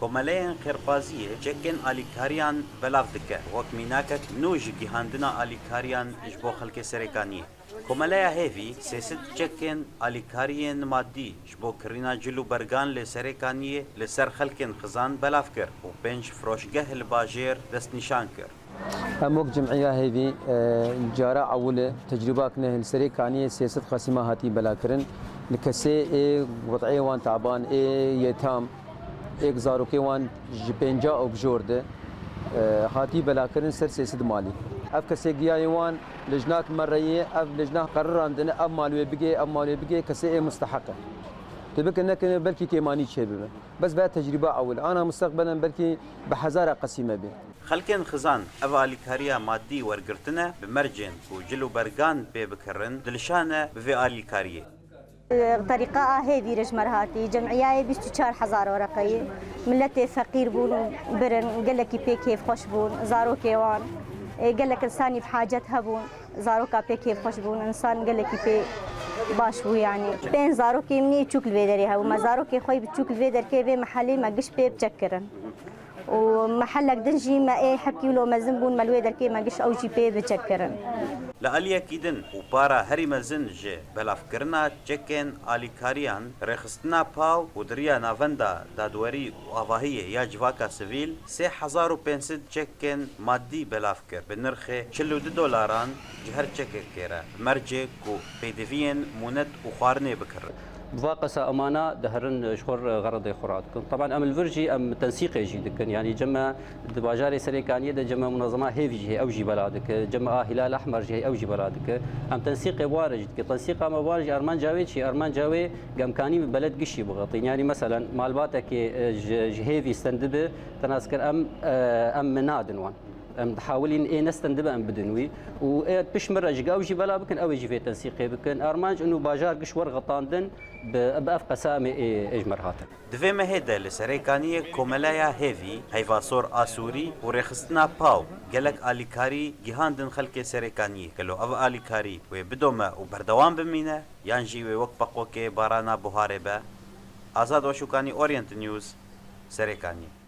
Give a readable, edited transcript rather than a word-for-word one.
کۆمەلەیەن خێرپازیە چێکên ئالیکاریان بەلاو دکە وەک میناکەک نو ji gîhandina alîkariyan ji bo xelkê Serêkaniyê. Komeleya hêvî sêsed çekên alîkariyên maddî ji bo kirîna cil û bergan lê Serêkaniyê li ser xelkên xizan belav kir û 5 firoşgeh li bajêr destnîşan kir. Em wek cemîya hêvî cara ewilê tecrübakine li Serêkaniyê sêsed xesîma hatî belakirin li kesê ê weteyê wan taban ê yêtam êk zarokê wan ji 50 objor de hatî belakirin ser sêsed malî. Ev kesê giyayê wan li jinak mereyê ev li jinak qeriran dine ev malwê bigê kesê ê musteheqe. Tu bikin nekine belkî kêmanî çêbibe. Bes be tecrüba ewil ana mustaqbelen belkî bi hezara qesîme bê. Xelkên xizan ev alîkariya maddî wergirtine bi mercên û cil û bergan pê bikirin dilşane bi vê alîkariyê. طريقة هذه رجمر هاتي جمعية 24,000 ورقية ملتي فقير بون برن قال لك بي كيف خوش بون زارو كيوان قال لك إنساني بحاجات هبون زارو كابي كيف خوش بون إنسان قال لك بي باش بو يعني بين زارو كي مني تشوك الفيدر هاو ما زارو كي خوي بتشوك الفيدر كي بي محلي ما قش بي بتشكرن ومحلك دنجي ما ايه حبكي ولو ما زنبون ما الويدر كي ما قش او جي بي بتشكرن لعلیا کیدن و پارا هری مزن جه بلافکرنا چکن آلیکاریان رخصتنا پاو و دریا ناوندا دادوری و آواهیه یا جواکا سویل 3,500 چکن مادی بلافکر به نرخ $42 جهر چکه کرا مرجه کو پیدوین مونت و خوارنه بکر بواقسة أمانة دهرن شخور غرض خورات طبعا أم الفرجي أم تنسيق يجي دكن يعني جمع دباجاري سريكانية ده جمع منظمة هيفي جهي أوجي بلادك جمع هلال أحمر جهي أوجي بلادك أم تنسيق وارج تنسيق أم وارج أرمان جاوي شي أرمان جاوي قمكاني ببلد قشي بغطين يعني مثلا مالباتك جهيفي استندبه تناسكر أم منادن وان ام حاولين ايه نستندبه ام بدنوي و بش مره جاوجي بلا بكن او يجي في تنسيقي بكن ارمانج انه باجار قشور غطاندن باف قسامه اجمر هاتن دوی مهده لسريكانيه كوملايا هيفي هيفاسور اسوري ورخصتنا باو گلک آلیکاری گیهاندن خلک سريكانيه كلو او آلیکاری و بدومه و بردوام بمینه یانجی و وک پقوکه بارانا بوهاره به آزاد وشوکانی اورینت نیوز سريكانيه